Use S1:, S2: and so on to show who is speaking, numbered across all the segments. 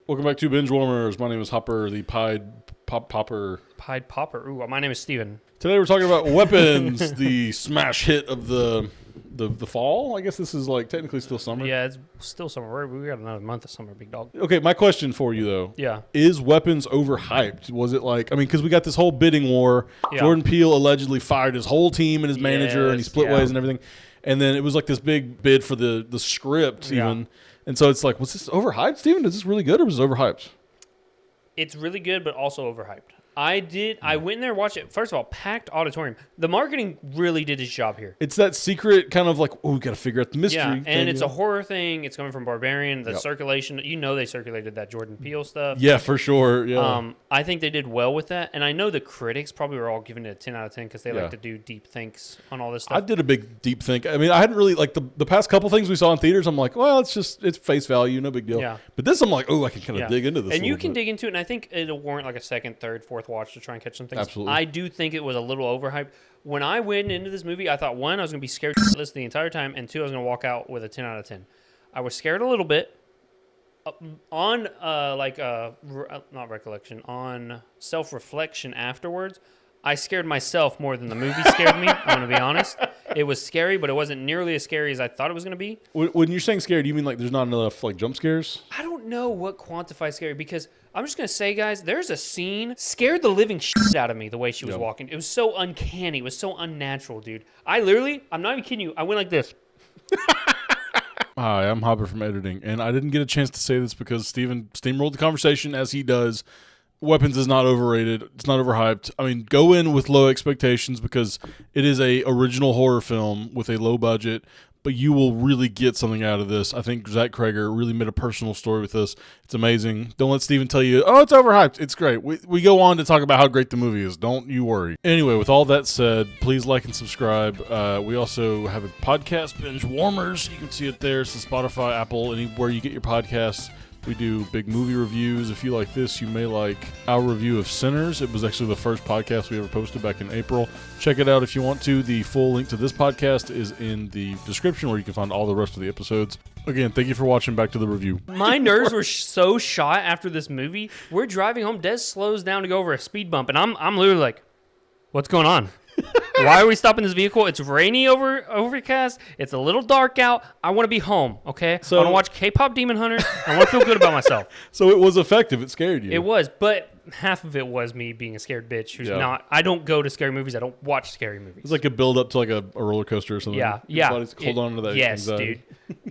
S1: Welcome back to Binge Warmers. My name is Hopper, the Pied Popper.
S2: Pied Popper. Ooh, my name is Steven.
S1: Today we're talking about Weapons, the smash hit of the fall. I guess this is like technically still summer.
S2: Yeah, it's still summer. We got another month of summer, big dog.
S1: Okay, my question for you though.
S2: Yeah.
S1: Is Weapons overhyped? Was it like, I mean, because we got this whole bidding war. Yeah. Jordan Peele allegedly fired his whole team and his manager, and he split ways and everything. And then it was like this big bid for the script even. And so it's like, was this overhyped, Steven? Is this really good or was it overhyped?
S2: It's really good, but also overhyped. I went in there and watched it. First of all, packed auditorium. The marketing really did its job here.
S1: It's that secret kind of like, oh, we got to figure out the mystery.
S2: Yeah, and it's a horror thing. It's coming from Barbarian. The circulation, they circulated that Jordan Peele stuff.
S1: Yeah, for sure. Yeah.
S2: I think they did well with that. And I know the critics probably were all giving it a 10 out of 10 because they like to do deep thinks on all this stuff.
S1: I did a big deep think. I mean, I hadn't really, like the past couple things we saw in theaters, I'm like, well, it's face value, no big deal. Yeah. But this, I'm like, oh, I can kind of dig into this.
S2: And you can dig into it, and I think it'll warrant like a second, third, fourth watch to try and catch some things.
S1: Absolutely.
S2: I do think it was a little overhyped. When I went into this movie, I thought, one, I was going to be scared shitless the entire time, and two, I was going to walk out with a 10 out of 10. I was scared a little bit. On self-reflection afterwards, I scared myself more than the movie scared me. I'm going to be honest. It was scary, but it wasn't nearly as scary as I thought it was going to be.
S1: When you're saying scared, do you mean like there's not enough like jump scares?
S2: I don't know what quantifies scary, because I'm just going to say, guys, there's a scene scared the living shit out of me the way she was walking. It was so uncanny. It was so unnatural, dude. I'm not even kidding you. I went like this.
S1: Hi, I'm Hopper from editing, and I didn't get a chance to say this because Steven steamrolled the conversation as he does. Weapons is not overrated. It's not overhyped. I mean, go in with low expectations because it is a original horror film with a low budget, but you will really get something out of this. I think Zach Cregger really made a personal story with this. It's amazing. Don't let Steven tell you, oh, it's overhyped. It's great. We go on to talk about how great the movie is. Don't you worry. Anyway, with all that said, please like and subscribe. We also have a podcast, Binge Warmers. You can see it there. So Spotify, Apple, anywhere you get your podcasts. We do big movie reviews. If you like this, you may like our review of Sinners. It was actually the first podcast we ever posted back in April. Check it out if you want to. The full link to this podcast is in the description where you can find all the rest of the episodes. Again, thank you for watching. Back to the review.
S2: My nerves were so shot after this movie. We're driving home. Des slows down to go over a speed bump, and I'm literally like, what's going on? Why are we stopping this vehicle? It's rainy overcast. It's a little dark out. I want to be home, okay? So I want to watch K-pop Demon Hunters. I want to feel good about myself.
S1: So it was effective. It scared you.
S2: It was, but half of it was me being a scared bitch who's not. I don't go to scary movies. I don't watch scary movies.
S1: It's like a build up to like a roller coaster or something.
S2: Yeah.
S1: Hold on to that.
S2: Yes,
S1: anxiety.
S2: dude.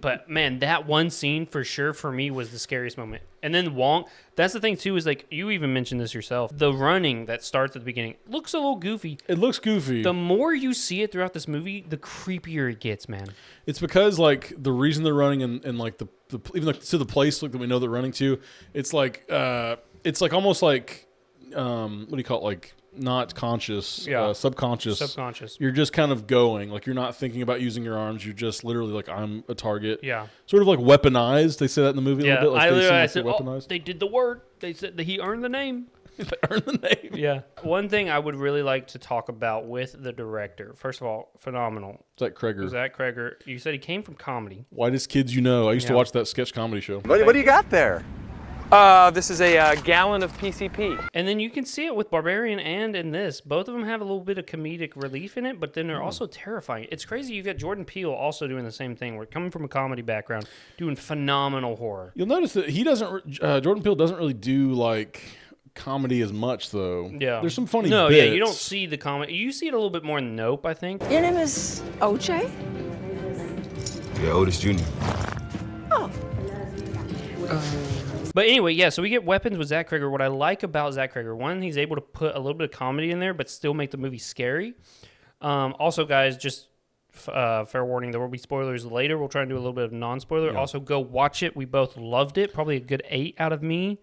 S2: But man, that one scene for sure for me was the scariest moment. And then Wong, that's the thing too, is like you even mentioned this yourself. The running that starts at the beginning looks a little goofy.
S1: It looks goofy.
S2: The more you see it throughout this movie, the creepier it gets, man.
S1: It's because like the reason they're running and like the even like to the place like that we know they're running to, it's like almost like what do you call it, like not conscious, subconscious. You're just kind of going, like you're not thinking about using your arms. You're just literally like, I'm a target.
S2: Yeah.
S1: Sort of like weaponized. They say that in the movie a little bit. Like
S2: I said, weaponized. They did the word. They said that he earned the name.
S1: They earned the name.
S2: Yeah. One thing I would really like to talk about with the director. First of all, phenomenal.
S1: Zach Cregger.
S2: You said he came from comedy.
S1: Whitest Kids You Know. I used to watch that sketch comedy show.
S3: What do you got there?
S4: This is a gallon of PCP.
S2: And then you can see it with Barbarian and in this. Both of them have a little bit of comedic relief in it, but then they're also terrifying. It's crazy. You've got Jordan Peele also doing the same thing. We're coming from a comedy background, doing phenomenal horror.
S1: You'll notice that Jordan Peele doesn't really do like comedy as much, though.
S2: Yeah.
S1: There's some funny
S2: bits.
S1: Yeah,
S2: you don't see the comedy. You see it a little bit more in Nope, I think.
S5: Your name is OJ?
S3: Yeah, Otis Jr.
S5: Oh.
S2: But anyway, yeah, so we get Weapons with Zach Cregger. What I like about Zach Cregger, one, he's able to put a little bit of comedy in there, but still make the movie scary. Also, guys, just fair warning, there will be spoilers later. We'll try and do a little bit of non-spoiler. Yeah. Also, go watch it. We both loved it. Probably a good 8 out of me.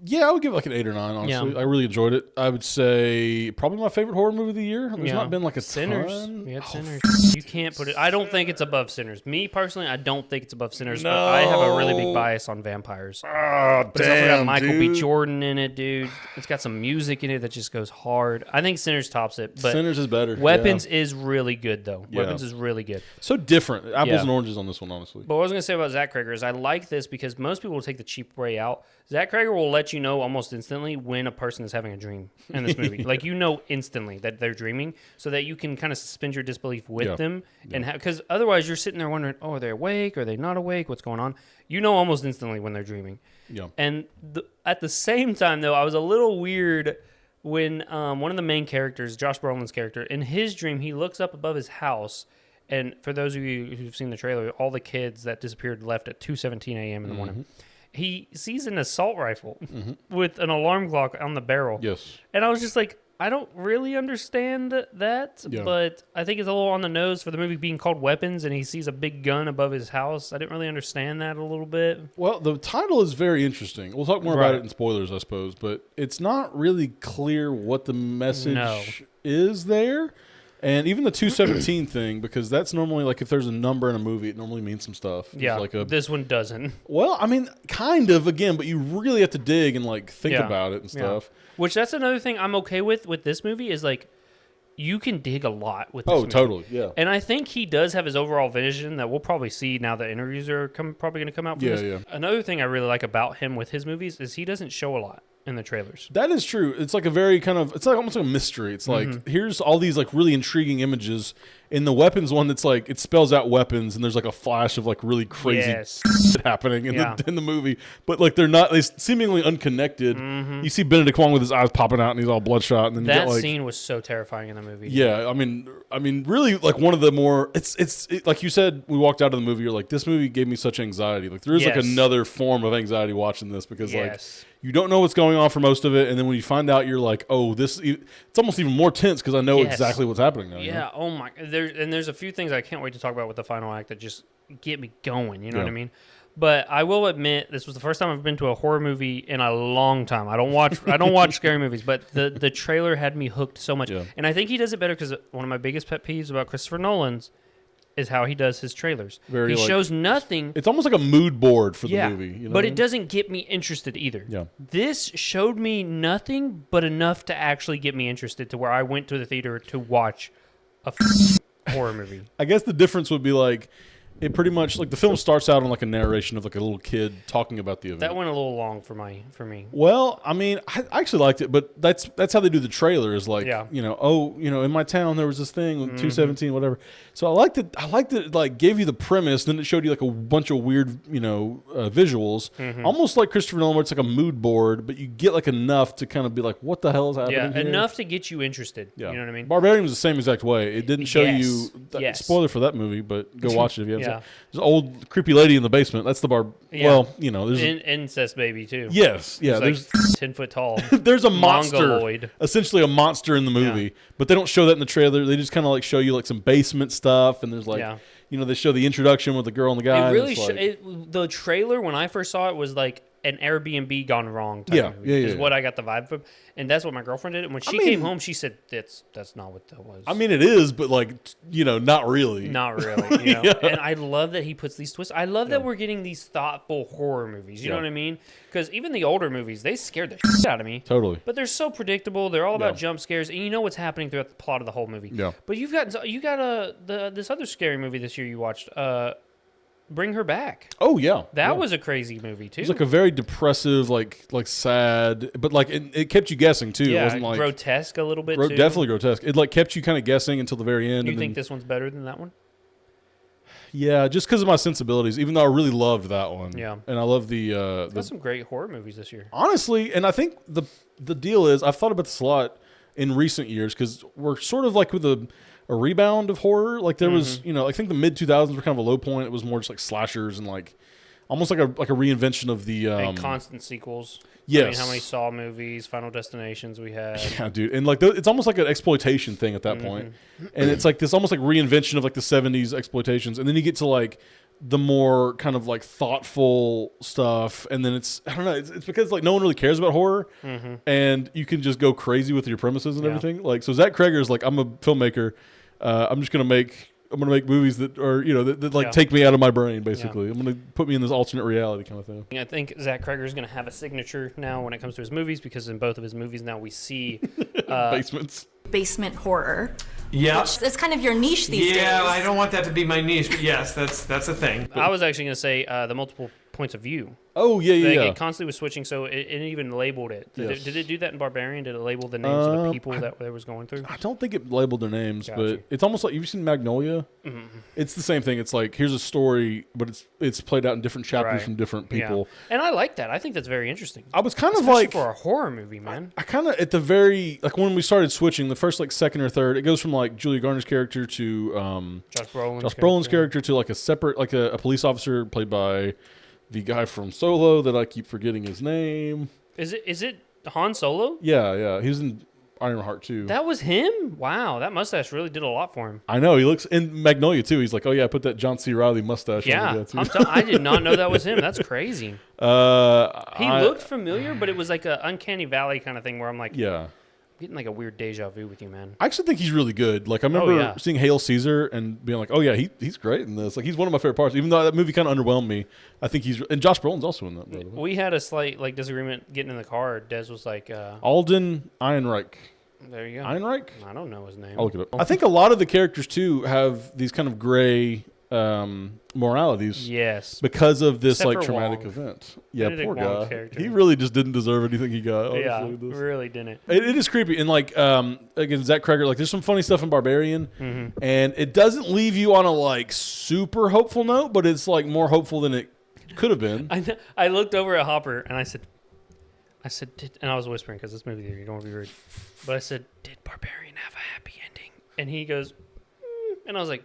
S1: Yeah, I would give it like an 8 or 9, honestly.
S2: Yeah.
S1: I really enjoyed it. I would say probably my favorite horror movie of the year. There's not been like a
S2: Sinners.
S1: ton.
S2: We had Sinners. You can't put it. I don't think it's above Sinners. Me personally, I don't think it's above Sinners. But I have a really big bias on vampires.
S1: Oh,
S2: But it's also got Michael B. Jordan in it, dude. It's got some music in it that just goes hard. I think Sinners tops it. But
S1: Sinners is better.
S2: Weapons is really good, though.
S1: Yeah.
S2: Weapons is really good.
S1: So different. Apples
S2: Yeah.
S1: and oranges on this one, honestly.
S2: But what I was going to say about Zach Cregger is I like this because most people will take the cheap way out. Zach Cregger will let you know almost instantly when a person is having a dream in this movie. Like, you know instantly that they're dreaming so that you can kind of suspend your disbelief with them. And because otherwise you're sitting there wondering, oh, are they awake? Are they not awake? What's going on? You know almost instantly when they're dreaming.
S1: Yeah.
S2: And at the same time, though, I was a little weird when one of the main characters, Josh Brolin's character, in his dream, he looks up above his house. And for those of you who've seen the trailer, all the kids that disappeared left at 2:17 a.m. in the morning. He sees an assault rifle with an alarm clock on the barrel.
S1: Yes.
S2: And I was just like, I don't really understand that, but I think it's a little on the nose for the movie being called Weapons, and he sees a big gun above his house. I didn't really understand that a little bit.
S1: Well, the title is very interesting. We'll talk more about it in spoilers, I suppose, but it's not really clear what the message is there. And even the 217 thing, because that's normally like if there's a number in a movie, it normally means some stuff.
S2: Yeah,
S1: like
S2: this one doesn't.
S1: Well, I mean, kind of, again, but you really have to dig and like think about it and stuff.
S2: Which that's another thing I'm okay with this movie is like you can dig a lot with this movie.
S1: Totally, yeah.
S2: And I think he does have his overall vision that we'll probably see now that interviews are probably going to come out from this.
S1: Yeah.
S2: Another thing I really like about him with his movies is he doesn't show a lot in the trailers.
S1: That is true. It's like a very kind of, it's like almost like a mystery. It's like, here's all these like really intriguing images. In the weapons one, it's like, it spells out weapons and there's like a flash of like really crazy shit happening in the movie. But like they seemingly unconnected. You see Benedict Wong with his eyes popping out and he's all bloodshot. And then
S2: that
S1: you get, like,
S2: scene was so terrifying in the movie.
S1: Yeah, I mean, really, like one of the more. It's like you said. We walked out of the movie. You're like, this movie gave me such anxiety. Like there is like another form of anxiety watching this because like you don't know what's going on for most of it, and then when you find out, you're like, oh, this. It's almost even more tense because I know exactly what's happening now.
S2: Yeah.
S1: You know?
S2: Oh my. There's a few things I can't wait to talk about with the final act that just get me going. You know what I mean? But I will admit, this was the first time I've been to a horror movie in a long time. I don't watch scary movies, but the trailer had me hooked so much. Yeah. And I think he does it better because one of my biggest pet peeves about Christopher Nolan's is how he does his trailers. He shows nothing.
S1: It's almost like a mood board for the movie. You know
S2: but it doesn't get me interested either. Yeah. This showed me nothing but enough to actually get me interested to where I went to the theater to watch a horror movie.
S1: I guess the difference would be like, it pretty much like the film starts out on like a narration of like a little kid talking about the event.
S2: That went a little long for me.
S1: Well, I mean, I actually liked it, but that's how they do the trailer is like, in my town there was this thing with 217, whatever. So I liked it. It like gave you the premise, then it showed you like a bunch of weird, visuals, almost like Christopher Nolan, where it's like a mood board, but you get like enough to kind of be like, what the hell is happening?
S2: Yeah,
S1: here?
S2: enough to get you interested. Yeah. You know what I mean?
S1: Barbarian was the same exact way. It didn't show you. Spoiler for that movie, but go watch it if you haven't. There's an old creepy lady in the basement. That's the Well, there's
S2: incest baby too.
S1: Yes, yeah.
S2: There's 10 foot tall.
S1: There's a monster,
S2: Mongoloid.
S1: essentially a monster in the movie, but they don't show that in the trailer. They just kind of like show you like some basement stuff, and there's like, they show the introduction with the girl and the guy.
S2: It really the trailer when I first saw it was like an Airbnb gone wrong type movie, is what I got the vibe from. And that's what my girlfriend did. And when she came home, she said, that's not what that was.
S1: I mean, it is, but like, not really.
S2: Not really. And I love that he puts these twists. I love that we're getting these thoughtful horror movies. You know what I mean? Because even the older movies, they scared the shit out of me.
S1: Totally.
S2: But they're so predictable. They're all about jump scares. And you know what's happening throughout the plot of the whole movie.
S1: Yeah.
S2: But you got this other scary movie this year you watched, Bring Her Back.
S1: Oh yeah,
S2: that was a crazy movie too.
S1: It was like a very depressive, like sad, but like it kept you guessing too.
S2: Yeah,
S1: it wasn't like
S2: grotesque a little bit. Too.
S1: Definitely grotesque. It like kept you kind of guessing until the very end.
S2: You think this one's better than that one?
S1: Yeah, just because of my sensibilities. Even though I really loved that one. Yeah, and I love the.
S2: There's some great horror movies this year.
S1: Honestly, and I think the deal is I've thought about this a lot in recent years because we're sort of like with a rebound of horror. Like there was, I think the mid 2000s were kind of a low point. It was more just like slashers and like almost like a reinvention of the
S2: and constant sequels.
S1: Yes.
S2: I mean, how many Saw movies, Final Destinations we had.
S1: Yeah, dude. And like it's almost like an exploitation thing at that point. And it's like this almost like reinvention of like the 70s exploitations. And then you get to like the more kind of like thoughtful stuff, and then I don't know, it's because like no one really cares about horror, and you can just go crazy with your premises and everything. Like, so Zach Cregger's like, I'm a filmmaker, I'm just gonna make movies that are, you know, that like take me out of my brain, basically. I'm gonna put me in this alternate reality kind of thing.
S2: I think Zach Cregger is gonna have a signature now when it comes to his movies, because in both of his movies now we see
S1: Basements.
S6: Basement horror.
S7: Yeah.
S6: It's kind of your niche these days.
S7: Yeah, I don't want that to be my niche, but yes, that's a thing.
S2: I was actually going to say the multiple points of view.
S1: Oh, yeah.
S2: It constantly was switching, so it even labeled it. Did it do that in Barbarian? Did it label the names of the people that it was going through?
S1: I don't think it labeled their names,
S2: Gotcha.
S1: but it's almost like, you've seen Magnolia? It's the same thing. It's like, here's a story, but it's played out in different chapters from different people.
S2: Yeah. And I like that. I think that's very interesting.
S1: I was kind of
S2: Especially
S1: like...
S2: for a horror movie, man.
S1: I kind of, at the very... Like, when we started switching, the first, like, second or third, it goes from, like, Julia Garner's character to...
S2: Josh Brolin's
S1: character to, like, a separate... Like, a police officer played by the guy from Solo that I keep forgetting his name.
S2: Is it Han Solo?
S1: Yeah. He was in Ironheart too.
S2: That was him? Wow, that mustache really did a lot for him.
S1: I know. He looks in Magnolia too. He's like, oh yeah, I put that John C. Reilly mustache on the guy too.
S2: I did not know that was him. That's crazy. He looked familiar, but it was like an uncanny valley kind of thing where I'm like,
S1: yeah.
S2: getting like a weird deja vu with you, man.
S1: I actually think he's really good. Like, I remember seeing Hail Caesar and being like, oh yeah, he's great in this. Like, he's one of my favorite parts. Even though that movie kind of underwhelmed me, I think and Josh Brolin's also in that, by the way.
S2: We had a slight like disagreement getting in the car. Des was like,
S1: Alden Ehrenreich.
S2: there you go.
S1: Ehrenreich?
S2: I don't know his name.
S1: I'll look it up. I think a lot of the characters too have these kind of gray moralities.
S2: Yes.
S1: Because of this
S2: Except
S1: like
S2: for
S1: traumatic
S2: Wong.
S1: event. Yeah,
S2: Benedict
S1: poor
S2: Wong's
S1: guy.
S2: character.
S1: He really just didn't deserve anything he got. Honestly,
S2: Yeah,
S1: with this.
S2: really didn't.
S1: It is creepy. And like again, Zach Cregger, like there's some funny stuff in Barbarian, and it doesn't leave you on a like super hopeful note, but it's like more hopeful than it could have been.
S2: I looked over at Hopper and I said, and I was whispering because this movie, you don't want to be rude, but I said, did Barbarian have a happy ending? And he goes, and I was like,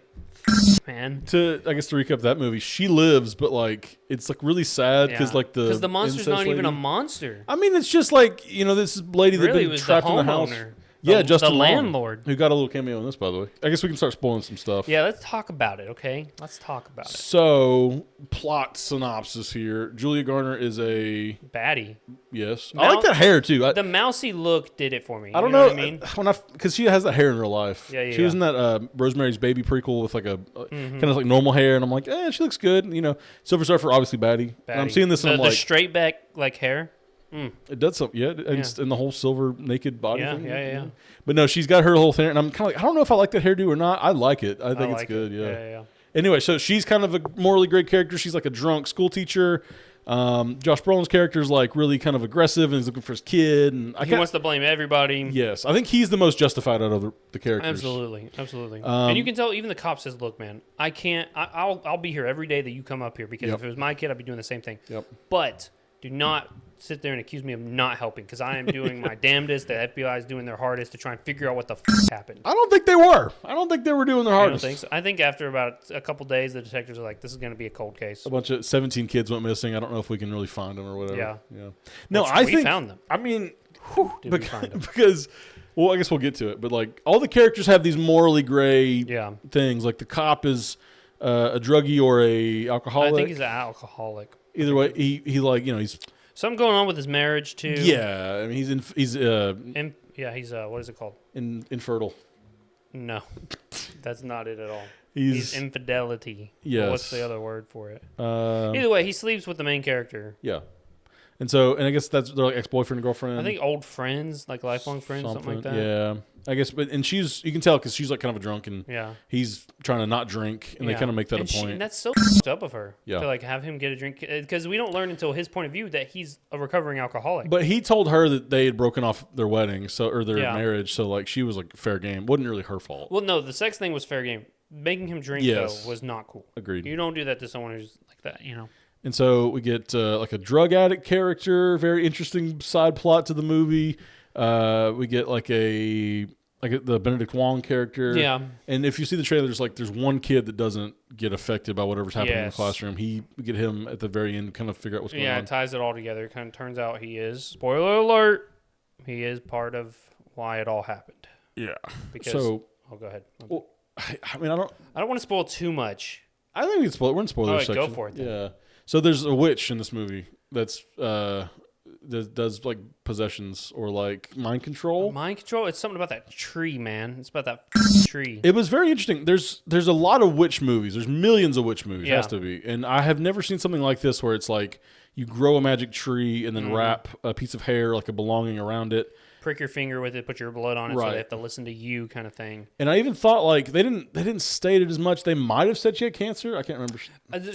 S2: man.
S1: To recap that movie, she lives, but like it's like really sad because
S2: because the monster's
S1: incest
S2: not even a
S1: lady-
S2: monster.
S1: I mean, it's just like, you know, this lady
S2: Really,
S1: that's
S2: it
S1: been
S2: was
S1: trapped
S2: the
S1: in the house.
S2: homeowner.
S1: Yeah,
S2: The
S1: Justin Long,
S2: landlord.
S1: who got a little cameo in this, by the way. I guess we can start spoiling some stuff.
S2: Yeah, let's talk about it, okay? Let's talk about it.
S1: So, plot synopsis here. Julia Garner is a...
S2: Baddie.
S1: Yes. I like that hair, too.
S2: The mousy look did it for me.
S1: I don't
S2: know
S1: know.
S2: what I mean?
S1: Because she has that hair in real life.
S2: Yeah,
S1: She was in that Rosemary's Baby prequel with like a kind of like normal hair, and I'm like, she looks good. You know, Silver Surfer, obviously baddie. And I'm seeing this, and I'm
S2: the
S1: like...
S2: straight back like hair.
S1: It does something, and the whole silver naked body thing.
S2: Yeah.
S1: But no, she's got her whole thing, and I'm kind of like, I don't know if I like that hairdo or not. I like it. I think it's
S2: like
S1: good.
S2: it.
S1: Yeah. Anyway, so she's kind of a morally great character. She's like a drunk school teacher. Josh Brolin's character is like really kind of aggressive and he's looking for his kid, and
S2: He wants to blame everybody.
S1: Yes, I think he's the most justified out of the characters.
S2: Absolutely. And you can tell even the cop says, "Look, man, I can't. I'll be here every day that you come up here because if it was my kid, I'd be doing the same thing.
S1: Yep.
S2: But do not sit there and accuse me of not helping because I am doing my damnedest. The FBI is doing their hardest to try and figure out what the happened."
S1: I don't think they were. I don't think they were doing their
S2: I don't
S1: hardest.
S2: think so. I think after about a couple days, the detectives are like, "This is going to be a cold case."
S1: A bunch of 17 kids went missing. I don't know if we can really find them or whatever.
S2: Yeah.
S1: No,
S2: Which
S1: I
S2: we
S1: think
S2: found them.
S1: I mean,
S2: Did we find them?
S1: because, well, I guess we'll get to it. But like, all the characters have these morally gray things. Like the cop is a druggie or a alcoholic.
S2: I think he's an alcoholic.
S1: Either way, he like, you know, he's
S2: something going on with his marriage too.
S1: Yeah, I mean he's
S2: what is it called?
S1: Infertile.
S2: No, that's not it at all.
S1: He's
S2: infidelity.
S1: Yes.
S2: Well, what's the other word for it? Either way, he sleeps with the main character.
S1: Yeah. And I guess they're like ex-boyfriend and girlfriend.
S2: I think old friends, like lifelong friends, something like that.
S1: Yeah, I guess. But you can tell because she's like kind of a drunk, and he's trying to not drink, and they kind of make that a point.
S2: And that's so f***ed up of her
S1: to
S2: like have him get a drink because we don't learn until his point of view that he's a recovering alcoholic.
S1: But he told her that they had broken off their wedding, or their marriage, so like she was like fair game. Wasn't really her fault.
S2: Well, no, the sex thing was fair game. Making him drink though was not cool.
S1: Agreed.
S2: You don't do that to someone who's like that, you know.
S1: And so we get like a drug addict character, very interesting side plot to the movie. We get like the Benedict Wong character.
S2: Yeah.
S1: And if you see the trailer, there's one kid that doesn't get affected by whatever's happening in the classroom. We get him at the very end, kind of figure out what's going on.
S2: Yeah, it ties it all together. It kind of turns out he is, spoiler alert, he is part of why it all happened.
S1: Yeah.
S2: Because,
S1: go ahead.
S2: Well,
S1: I mean, I don't
S2: want to spoil too much.
S1: I think we can spoil. We're in spoiler
S2: All right,
S1: section.
S2: go for it then.
S1: Yeah. So there's a witch in this movie that's that does like possessions or like mind control.
S2: Mind control. It's something about that tree, man. It's about that tree.
S1: It was very interesting. There's a lot of witch movies. There's millions of witch movies.
S2: Yeah.
S1: Has to be. And I have never seen something like this where it's like you grow a magic tree and then wrap a piece of hair like a belonging around it.
S2: Prick your finger with it, put your blood on it, so
S1: Right.
S2: they have to listen to you, kind of thing.
S1: And I even thought like they didn't state it as much. They might have said she had cancer. I can't remember.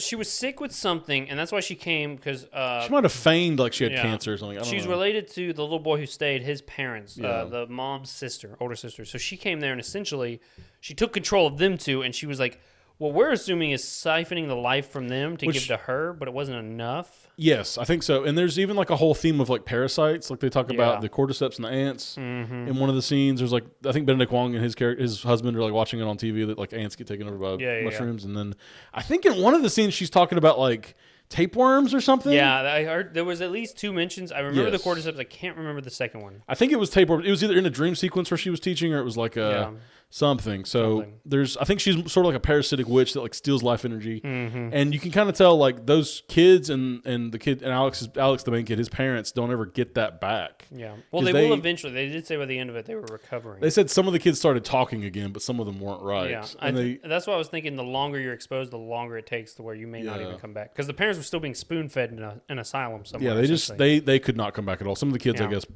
S2: She was sick with something, and that's why she came, because
S1: She might have feigned like she had
S2: yeah.
S1: cancer or something. I don't
S2: she's
S1: know.
S2: related to the little boy who stayed, his parents,
S1: Yeah.
S2: the mom's sister, older sister. So she came there, and essentially she took control of them two, and she was like, what we're assuming is siphoning the life from them to give to her, but it wasn't enough.
S1: Yes, I think so. And there's even like a whole theme of like parasites. Like they talk about
S2: Yeah.
S1: the cordyceps and the ants. In one of the scenes, there's like I think Benedict Wong and his husband are like watching it on TV that like ants get taken over by
S2: Yeah.
S1: mushrooms. And then I think in one of the scenes she's talking about like tapeworms or something.
S2: Yeah, I heard there was at least 2 mentions. I remember
S1: Yes.
S2: the cordyceps. I can't remember the second one.
S1: I think it was tapeworms. It was either in a dream sequence where she was teaching or it was like a something. So
S2: Something.
S1: there's I think she's sort of like a parasitic witch that like steals life energy. And you can kind of tell like those kids and the kid and Alex the main kid, his parents don't ever get that back.
S2: Yeah. Well,
S1: 'Cause
S2: they will eventually. They did say by the end of it they were recovering.
S1: They said some of the kids started talking again, but some of them weren't right.
S2: Yeah,
S1: And
S2: that's why I was thinking. The longer you're exposed, the longer it takes to where you may not
S1: Yeah.
S2: even come back, because the parents were still being spoon fed in an asylum somewhere.
S1: yeah, they just
S2: essentially.
S1: they could not come back at all. Some of the kids, I
S2: Yeah.
S1: guess,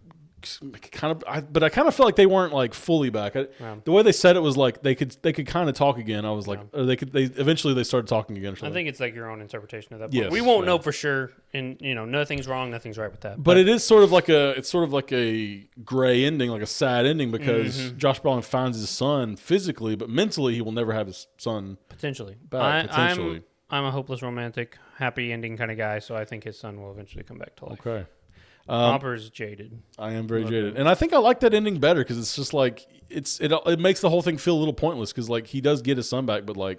S1: kind of. But I kind of felt like they weren't like fully back.
S2: Yeah.
S1: The way they said it was like they could kind of talk again. I was like, or they eventually they started talking again. Or
S2: I
S1: something.
S2: think it's like your own interpretation of that.
S1: Yes,
S2: We won't
S1: yeah.
S2: know for sure, and nothing's wrong, nothing's right with that.
S1: But it is sort of like a gray ending, like a sad ending, because Josh Brolin finds his son physically, but mentally he will never have his son
S2: potentially,
S1: back. Potentially.
S2: I'm a hopeless romantic, happy ending kind of guy, so I think his son will eventually come back to life.
S1: Okay.
S2: Hopper's jaded.
S1: I am very jaded, and I think I like that ending better because it's just like it makes the whole thing feel a little pointless because like he does get his son back, but like,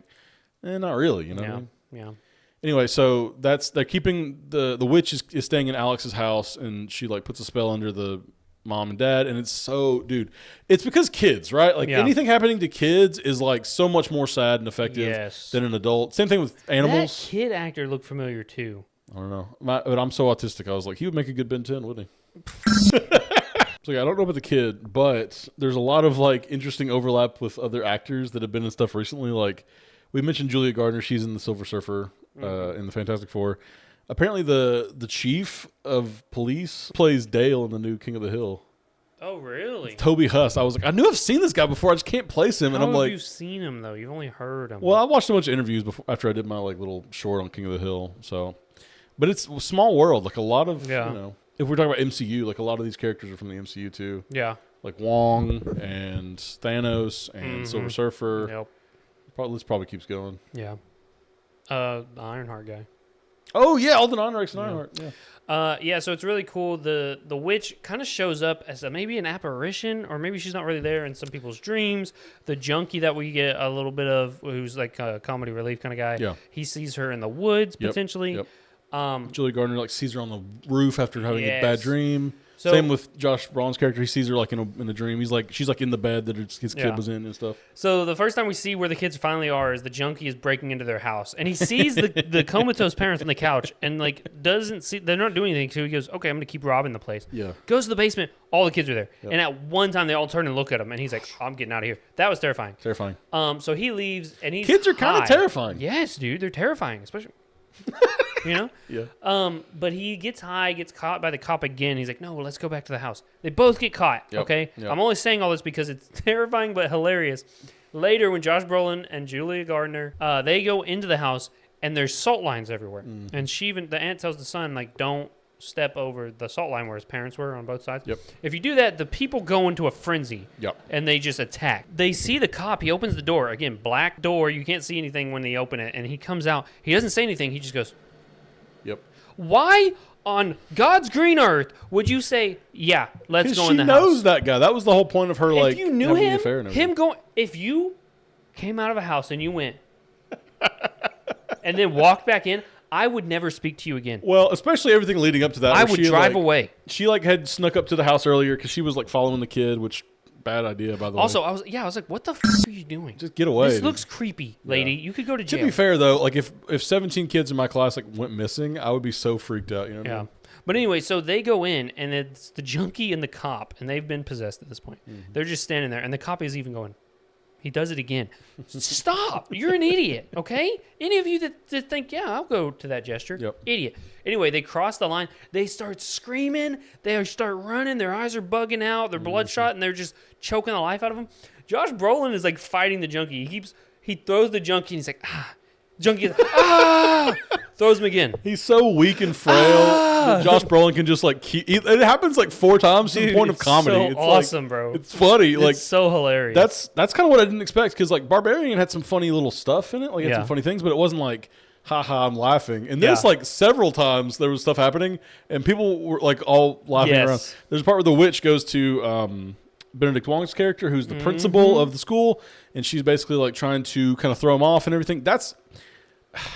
S1: not really, you know. What I mean?
S2: Yeah.
S1: Anyway, so they're keeping the witch is staying in Alex's house, and she like puts a spell under the mom and dad, and it's because kids, right? Like
S2: Yeah.
S1: anything happening to kids is like so much more sad and effective
S2: Yes.
S1: than an adult. Same thing with animals.
S2: That kid actor looked familiar too.
S1: I don't know, but I'm so autistic. I was like, he would make a good Ben 10, wouldn't he? So yeah, I don't know about the kid, but there's a lot of like interesting overlap with other actors that have been in stuff recently. Like we mentioned Julia Gardner, she's in the Silver Surfer in the Fantastic Four. Apparently, the chief of police plays Dale in the new King of the Hill.
S2: Oh, really?
S1: Toby Huss. I was like, I knew I've seen this guy before. I just can't place him. And
S2: How
S1: I'm
S2: have
S1: like,
S2: you seen him though? You've only heard him.
S1: well, I watched a bunch of interviews before after I did my like little short on King of the Hill. So, but it's a small world. Like a lot of if we're talking about MCU, like a lot of these characters are from the MCU too.
S2: Yeah.
S1: Like Wong and Thanos and Silver Surfer.
S2: Yep.
S1: This probably keeps going.
S2: Yeah. The Ironheart guy.
S1: Oh yeah, Alden Ehrenreich and Ironheart. Yeah.
S2: Yeah, so it's really cool. The witch kind of shows up as maybe an apparition, or maybe she's not really there in some people's dreams. The junkie that we get a little bit of, who's like a comedy relief kind of guy,
S1: Yeah.
S2: he sees her in the woods potentially.
S1: Yep. Julia Gardner like sees her on the roof after having a bad
S2: Yes.
S1: dream.
S2: So-
S1: Same with Josh Brolin's character. He sees her like in a dream. She's like in the bed that his
S2: Yeah.
S1: kid was in and stuff.
S2: So the first time we see where the kids finally are is the junkie is breaking into their house, and he sees the comatose parents on the couch, and like doesn't see they're not doing anything. So he goes, "Okay, I'm gonna keep robbing the place."
S1: Yeah.
S2: Goes to the basement. All the kids are there, and at one time they all turn and look at him, and he's like, "I'm getting out of here." That was terrifying.
S1: Terrifying.
S2: So he leaves, and he's
S1: Kids are kind of
S2: high.
S1: terrifying.
S2: Yes, dude, they're terrifying, especially. You know?
S1: Yeah.
S2: But he gets high, gets caught by the cop again. He's like, "No, let's go back to the house." They both get caught.
S1: Yep,
S2: Okay,
S1: yep.
S2: I'm only saying all this because it's terrifying but hilarious. Later, when Josh Brolin and Julia Gardner, they go into the house and there's salt lines everywhere, and the aunt tells the son like, "Don't step over the salt line where his parents were on both sides."
S1: Yep.
S2: If you do that, the people go into a frenzy.
S1: Yep.
S2: And they just attack. They see the cop. He opens the door again, black door. You can't see anything when they open it, and he comes out. He doesn't say anything. He just goes,
S1: Yep.
S2: "Why on God's green earth would you say, yeah, let's go
S1: She
S2: in the
S1: knows
S2: house?"
S1: that guy. That was the whole point of her like
S2: If you knew
S1: having the
S2: him,
S1: affair and everything.
S2: if you came out of a house and you went and then walked back in, I would never speak to you again.
S1: Well, especially everything leading up to that.
S2: I
S1: where
S2: would
S1: she,
S2: drive
S1: like,
S2: away.
S1: She like had snuck up to the house earlier because she was like following the kid, which bad idea, by the way.
S2: Also, I was like, what the f are you doing?
S1: Just get away.
S2: This
S1: dude.
S2: looks creepy, lady. You could go to jail.
S1: To be fair, though, like if 17 kids in my class like went missing, I would be so freaked out. You know what I mean?
S2: But anyway, so they go in, and it's the junkie and the cop, and they've been possessed at this point.
S1: Mm-hmm.
S2: They're just standing there, and the cop is even going, he does it again. Stop! You're an idiot, okay? Any of you that think, yeah, I'll go to that gesture.
S1: Yep.
S2: Idiot. Anyway, they cross the line. They start screaming. They start running. Their eyes are bugging out. They're bloodshot, and they're just choking the life out of them. Josh Brolin is like fighting the junkie. He throws the junkie, and he's like, ah. Junkie is like, ah! Throws him again.
S1: He's so weak and frail that Josh Brolin can just like keep. It happens like 4 times to the point of comedy.
S2: So
S1: it's
S2: awesome,
S1: like,
S2: bro.
S1: It's funny.
S2: It's
S1: like
S2: so hilarious.
S1: That's kind of what I didn't expect because like Barbarian had some funny little stuff in it. Like it had
S2: Yeah.
S1: some funny things, but it wasn't like haha I'm laughing. And this
S2: Yeah.
S1: like several times there was stuff happening and people were like all laughing
S2: Yes.
S1: around. There's a part where the witch goes to Benedict Wong's character, who's the
S2: Mm-hmm.
S1: principal of the school, and she's basically like trying to kind of throw him off and everything.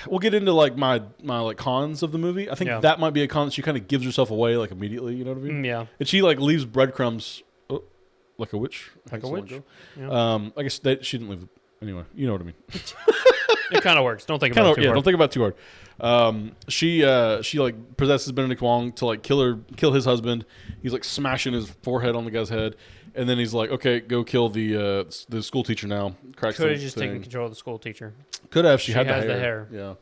S1: We'll get into like my like cons of the movie. I think
S2: Yeah.
S1: that might be a con that she kind of gives herself away like immediately. You know what I mean?
S2: Yeah.
S1: And she like leaves breadcrumbs, like a witch.
S2: Like a
S1: Excellent
S2: witch?
S1: girl. I guess she didn't leave. Anyway, you know what I mean.
S2: It kind of works. Don't think about it too hard.
S1: Don't think about it too hard. She like possesses Benedict Wong to like kill his husband. He's like smashing his forehead on the guy's head, and then he's like, "Okay, go kill the school teacher now." Cracks
S2: Could
S1: the
S2: have just
S1: thing.
S2: taken control of the school teacher.
S1: Could have. She had
S2: has
S1: the
S2: the
S1: hair.
S2: hair.
S1: Yeah.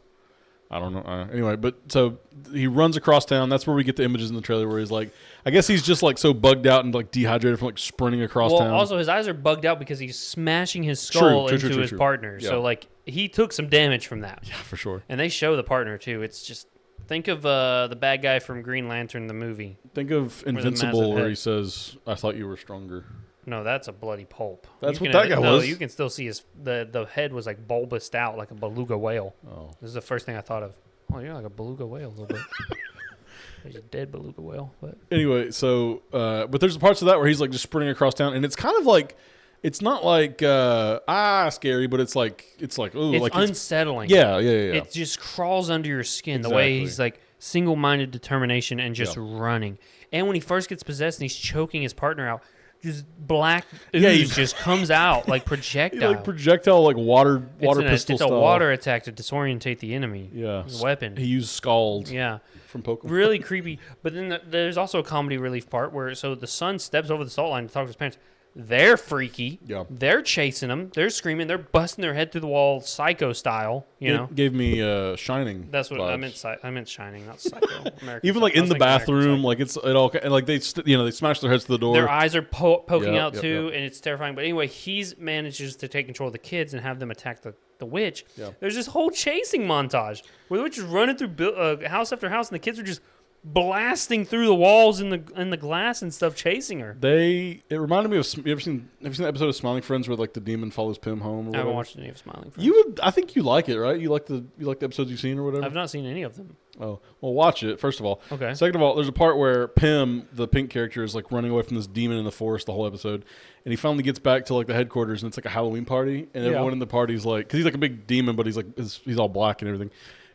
S1: I don't know. Anyway, but so he runs across town. That's where we get the images in the trailer where he's like, I guess he's just like so bugged out and like dehydrated from like sprinting across
S2: Well,
S1: town.
S2: also his eyes are bugged out because he's smashing his skull
S1: True,
S2: into his partner.
S1: Yeah.
S2: So like he took some damage from that.
S1: Yeah, for sure.
S2: And they show the partner too. It's just think of the bad guy from Green Lantern the movie.
S1: Think of
S2: the
S1: Invincible
S2: massive
S1: where
S2: head.
S1: he says, "I thought you were stronger."
S2: No, that's a bloody pulp.
S1: That's
S2: You
S1: what
S2: can-
S1: that guy
S2: no,
S1: was.
S2: you can still see the head was like bulbous out like a beluga whale.
S1: Oh.
S2: This is the first thing I thought of. Oh, you're like a beluga whale a little bit. There's a dead beluga whale, but
S1: Anyway, so but there's parts of that where he's like just sprinting across town, and it's kind of like it's not like scary, but it's like ooh,
S2: it's
S1: like
S2: unsettling.
S1: yeah.
S2: It just crawls under your skin the way
S1: Exactly.
S2: he's like single-minded determination and just running. And when he first gets possessed and he's choking his partner out, just black ooze
S1: Yeah, he-
S2: just comes out like projectile.
S1: like projectile like water pistol
S2: it's a
S1: style.
S2: water attack to disorientate the enemy.
S1: Yeah,
S2: It's a weapon.
S1: He used Scald
S2: Yeah.
S1: from Pokemon.
S2: Really creepy. But then there's also a comedy relief part where so the son steps over the salt line to talk to his parents. They're freaky.
S1: Yeah.
S2: They're chasing him. They're screaming. They're busting their head through the wall, psycho style. You know.
S1: It gave me Shining.
S2: That's what I
S1: vibes.
S2: meant. I meant Shining, not Psycho. American
S1: Even like
S2: Psycho. I
S1: in
S2: was
S1: the
S2: thinking American
S1: bathroom,
S2: Psycho.
S1: like it all and like they they smash their heads to the door.
S2: Their eyes are poking
S1: Yep,
S2: out
S1: yep,
S2: too, and it's terrifying. But anyway, he manages to take control of the kids and have them attack the witch.
S1: Yep.
S2: There's this whole chasing montage where the witch is running through house after house, and the kids are just blasting through the walls and the glass and stuff, chasing her.
S1: It reminded me of have you seen the episode of Smiling Friends where like the demon follows Pym home? Or
S2: I haven't
S1: whatever?
S2: watched any of Smiling Friends.
S1: You would, I think you like it, right? You like the episodes you've seen or whatever.
S2: I've not seen any of them.
S1: Oh, well, watch it first of all.
S2: Okay.
S1: Second of all, there's a part where Pym, the pink character, is like running away from this demon in the forest the whole episode, and he finally gets back to like the headquarters, and it's like a Halloween party, and everyone in the party's like, because he's like a big demon, but he's like he's all black and everything.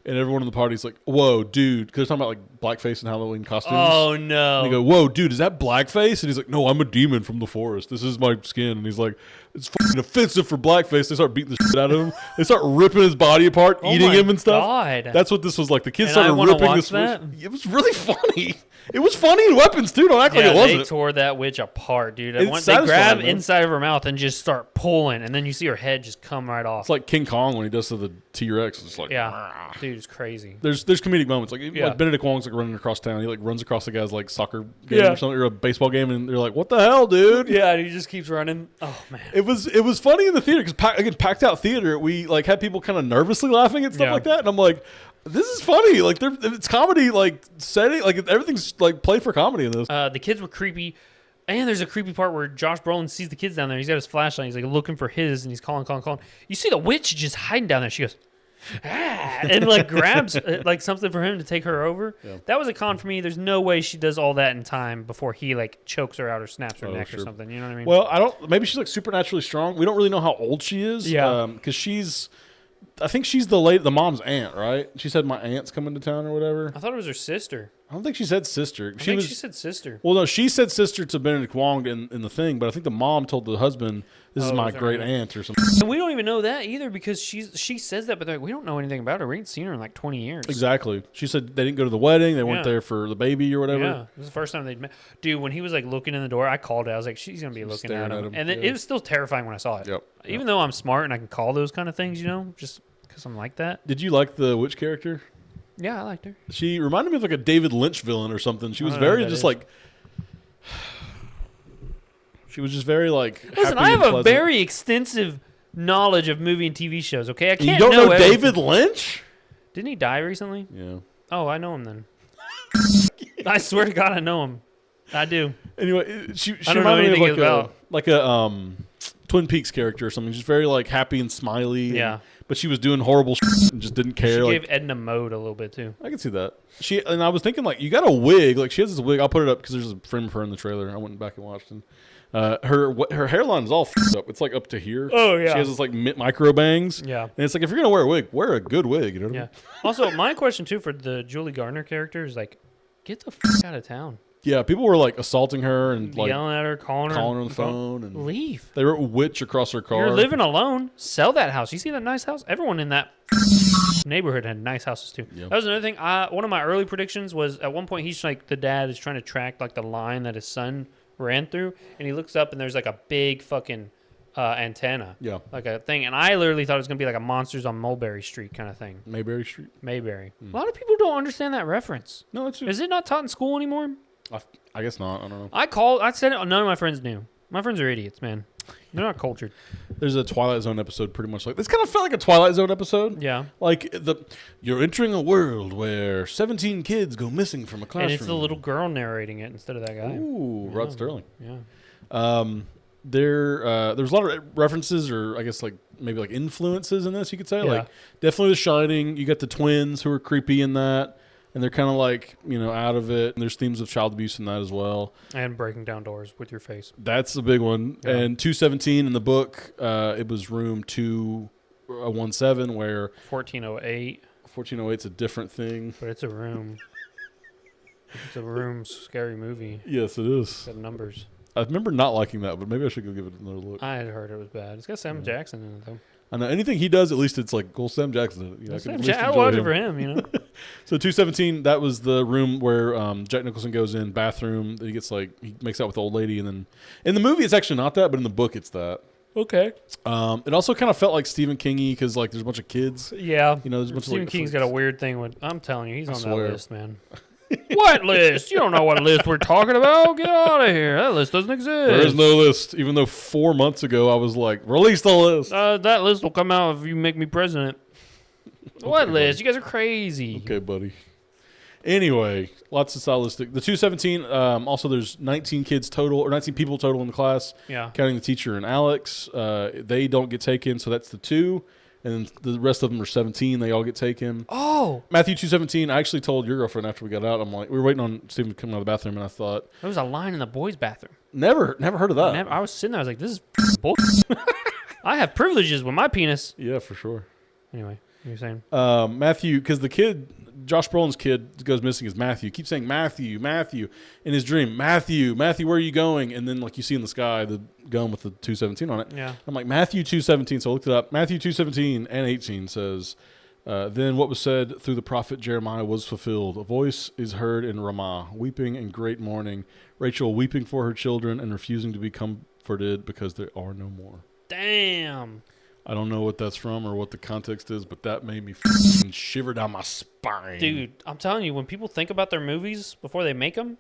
S1: And everyone in the party's like, "Whoa, dude!" Because they're talking about like blackface and Halloween costumes.
S2: Oh no!
S1: And they go, "Whoa, dude, is that blackface?" And he's like, "No, I'm a demon from the forest. This is my skin." And he's like, "It's fucking offensive for blackface." They start beating the shit out of him. They start ripping his body apart, eating
S2: my
S1: him and stuff.
S2: God.
S1: That's what this was like. The kids
S2: And I
S1: started
S2: wanna
S1: ripping
S2: watch
S1: this.
S2: that?
S1: It was really funny. It was funny in weapons too. Don't act like it
S2: they
S1: wasn't.
S2: tore that witch apart, dude.
S1: It's
S2: Once they
S1: satisfying,
S2: grab
S1: man.
S2: inside of her mouth and just start pulling, and then you see her head just come right off.
S1: It's like King Kong when he does to the T-Rex. It's like,
S2: yeah, dude, it's crazy.
S1: There's comedic moments like
S2: Yeah.
S1: like Benedict Wong's like running across town. He like runs across the guy's like soccer game
S2: Yeah.
S1: or something or a baseball game, and they're like, "What the hell, dude?"
S2: Yeah, and he just keeps running. Oh man.
S1: It was funny in the theater because again packed out theater. We like had people kind of nervously laughing and stuff
S2: Yeah.
S1: like that, and I'm like, this is funny. Like it's comedy like setting like everything's like played for comedy in this.
S2: The kids were creepy. And there's a creepy part where Josh Brolin sees the kids down there. He's got his flashlight. He's like looking for his, and he's calling. You see the witch just hiding down there. She goes, ah, and like grabs like something for him to take her over.
S1: Yeah.
S2: That was a con for me. There's no way she does all that in time before he like chokes her out or snaps her neck or
S1: sure.
S2: something. You know what I mean?
S1: Well, I don't. Maybe she's like supernaturally strong. We don't really know how old she is.
S2: Yeah.
S1: Because she's I think she's the mom's aunt, right? She said my aunt's coming to town or whatever.
S2: I thought it was her sister.
S1: I don't think she said sister.
S2: She said sister.
S1: Well, no, she said sister to Benedict Wong in the thing, but I think the mom told the husband, "This is my great aunt" or something.
S2: And we don't even know that either because she says that, but they're like, we don't know anything about her. We ain't seen her in like 20 years.
S1: Exactly. She said they didn't go to the wedding. They weren't there for the baby or whatever.
S2: Yeah, it was the first time they'd met. Dude, when he was like looking in the door, I called it. I was like, she's gonna be looking at him. And it was still terrifying when I saw it.
S1: Yep.
S2: Even though I'm smart and I can call those kind of things, just because I'm like that.
S1: Did you like the witch character?
S2: Yeah, I liked her.
S1: She reminded me of like a David Lynch villain or something. She was
S2: I don't know
S1: very
S2: who that
S1: just
S2: is.
S1: like. She was just very like.
S2: Listen,
S1: happy
S2: I have
S1: and
S2: a
S1: pleasant.
S2: very extensive knowledge of movie and TV shows. Okay, I can't.
S1: You don't know
S2: everything.
S1: David Lynch?
S2: Didn't he die recently?
S1: Yeah.
S2: Oh, I know him then. I swear to God, I know him. I do.
S1: Anyway, she
S2: I don't know
S1: reminded me
S2: anything
S1: of
S2: about.
S1: like a Twin Peaks character or something. Just very like happy and smiley.
S2: Yeah.
S1: But she was doing horrible and just didn't care.
S2: She
S1: like,
S2: gave Edna Mode a little bit too.
S1: I can see that. And I was thinking like, you got a wig. Like she has this wig. I'll put it up because there's a frame of her in the trailer. I went back and watched it. Her hairline is all f***ed up. It's like up to here.
S2: Oh, yeah.
S1: She has this like micro bangs.
S2: Yeah.
S1: And it's like if you're gonna wear a wig, wear a good wig. You know what I
S2: Yeah.
S1: mean?
S2: Also, my question too for the Julie Gardner character is like, get the fuck out of town.
S1: Yeah. People were like assaulting her and like
S2: Yelling at her, calling her
S1: on the phone and
S2: leave.
S1: they wrote witch across her car.
S2: You're living alone. Sell that house. You see that nice house? Everyone in that neighborhood had nice houses too.
S1: Yep.
S2: That was another thing. One of my early predictions was at one point he's like the dad is trying to track like the line that his son ran through, and he looks up and there's like a big fucking antenna.
S1: Yeah.
S2: Like a thing. And I literally thought it was gonna be like a Monsters on Mulberry Street kind of thing.
S1: Mayberry Street.
S2: Mayberry. A lot of people don't understand that reference.
S1: No, it's
S2: Is it not taught in school anymore?
S1: I guess not. I don't know.
S2: I said it. None of my friends knew. My friends are idiots, man. They're not cultured.
S1: There's a Twilight Zone episode pretty much like this. Kind of felt like a Twilight Zone episode.
S2: Yeah.
S1: Like you're entering a world where 17 kids go missing from a classroom.
S2: And it's the little girl narrating it instead of that guy.
S1: Ooh, Rod Sterling.
S2: Yeah.
S1: There's a lot of references, or I guess like maybe like influences in this. You could say
S2: Yeah.
S1: like definitely The Shining. You got the twins who are creepy in that, and they're kind of like out of it. And there's themes of child abuse in that as well.
S2: And breaking down doors with your face.
S1: That's a big one.
S2: Yeah.
S1: And 217 in the book, it was room 217 where
S2: 1408,
S1: 1408's a different thing.
S2: but it's a room. It's a room scary movie.
S1: Yes, it is.
S2: It's got numbers.
S1: I remember not liking that, but maybe I should go give it another look.
S2: I had heard it was bad. It's got Sam Jackson in it though.
S1: I know anything he does, at least it's like, cool, Sam Jackson did it. I can at least
S2: I'll
S1: enjoy
S2: watch
S1: him.
S2: it for him,
S1: So 217, that was the room where Jack Nicholson goes in, bathroom. He gets like, he makes out with the old lady. And then in the movie, it's actually not that, but in the book, it's that.
S2: Okay.
S1: It also kind of felt like Stephen King-y because like there's a bunch of kids.
S2: Yeah.
S1: There's a bunch
S2: Stephen
S1: of like,
S2: King's got a weird thing with, I'm telling you, he's on that
S1: swear.
S2: list, man. What list? You don't know what list we're talking about. Get out of here. That list doesn't exist.
S1: There is no list, even though 4 months ago I was like, release the list.
S2: That list will come out if you make me president. What list?
S1: buddy.
S2: You guys are crazy.
S1: Okay, buddy. Anyway, lots of stylistic. The 217, also there's 19 kids total, or 19 people total in the class,
S2: Yeah.
S1: counting the teacher and Alex. They don't get taken, so that's the 2. And the rest of them are 17. They all get taken.
S2: Oh,
S1: Matthew 217, I actually told your girlfriend after we got out, I'm like, we were waiting on Stephen to come out of the bathroom, and I thought,
S2: there was a line in the boys' bathroom.
S1: never heard of that.
S2: I was sitting there. I was like, this is bull. I have privileges with my penis.
S1: Yeah, for sure.
S2: Anyway, you're saying?
S1: Matthew, because the kid, Josh Brolin's kid goes missing is Matthew. Keeps saying Matthew in his dream. Matthew, where are you going? And then like you see in the sky the gun with the 217 on it.
S2: Yeah.
S1: I'm like Matthew 217. So I looked it up. Matthew 217 and 18 says, then what was said through the prophet Jeremiah was fulfilled. A voice is heard in Ramah, weeping in great mourning. Rachel weeping for her children and refusing to be comforted because there are no more.
S2: Damn.
S1: I don't know what that's from or what the context is, but that made me f***ing shiver down my spine.
S2: Dude, I'm telling you, when people think about their movies before they make them,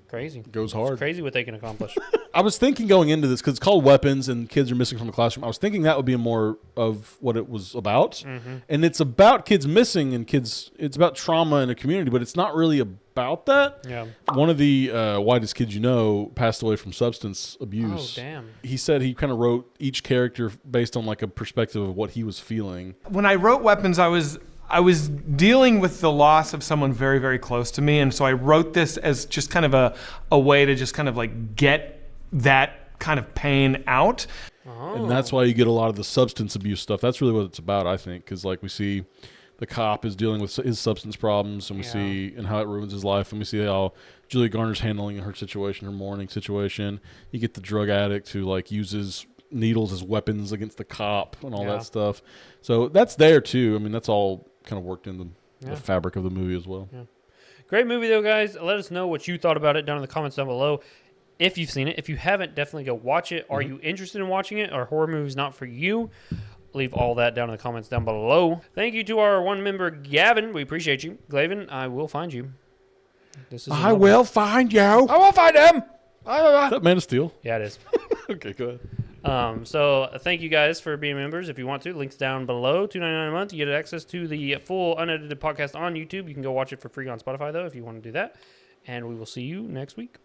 S2: crazy.
S1: Goes hard.
S2: It's crazy what they can accomplish.
S1: I was thinking going into this, because it's called Weapons and kids are missing from the classroom, I was thinking that would be more of what it was about.
S2: Mm-hmm.
S1: And it's about kids missing and it's about trauma in a community, but it's not really about that.
S2: Yeah.
S1: One of the whitest kids you know passed away from substance
S2: Oh,
S1: abuse.
S2: damn.
S1: He said he kind of wrote each character based on like a perspective of what he was feeling.
S7: When I wrote Weapons, I was dealing with the loss of someone very, very close to me, and so I wrote this as just kind of a way to just kind of like get that kind of pain out.
S1: And that's why you get a lot of the substance abuse stuff. That's really what it's about, I think, because like we see the cop is dealing with his substance problems, and we see and how it ruins his life, and we see how Julia Garner's handling her situation, her mourning situation. You get the drug addict who like uses needles as weapons against the cop and all that stuff. So that's there too. I mean, that's all kind of worked in the fabric of the movie as well.
S2: Yeah. Great movie though, guys. Let us know what you thought about it down in the comments down below. If you've seen it, if you haven't, definitely go watch it. Are you interested in watching it? Are horror movies not for you? Leave all that down in the comments down below. Thank you to our one member, Gavin. We appreciate you. Glavin, I will find you.
S1: I will find you. I
S2: will find him.
S1: Is that Man of Steel?
S2: Yeah, it is.
S1: Okay, go ahead.
S2: So thank you guys for being members. If you want to, links down below. $2.99 a month. You get access to the full unedited podcast on YouTube. You can go watch it for free on Spotify though, if you want to do that. And we will see you next week.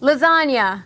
S5: Lasagna.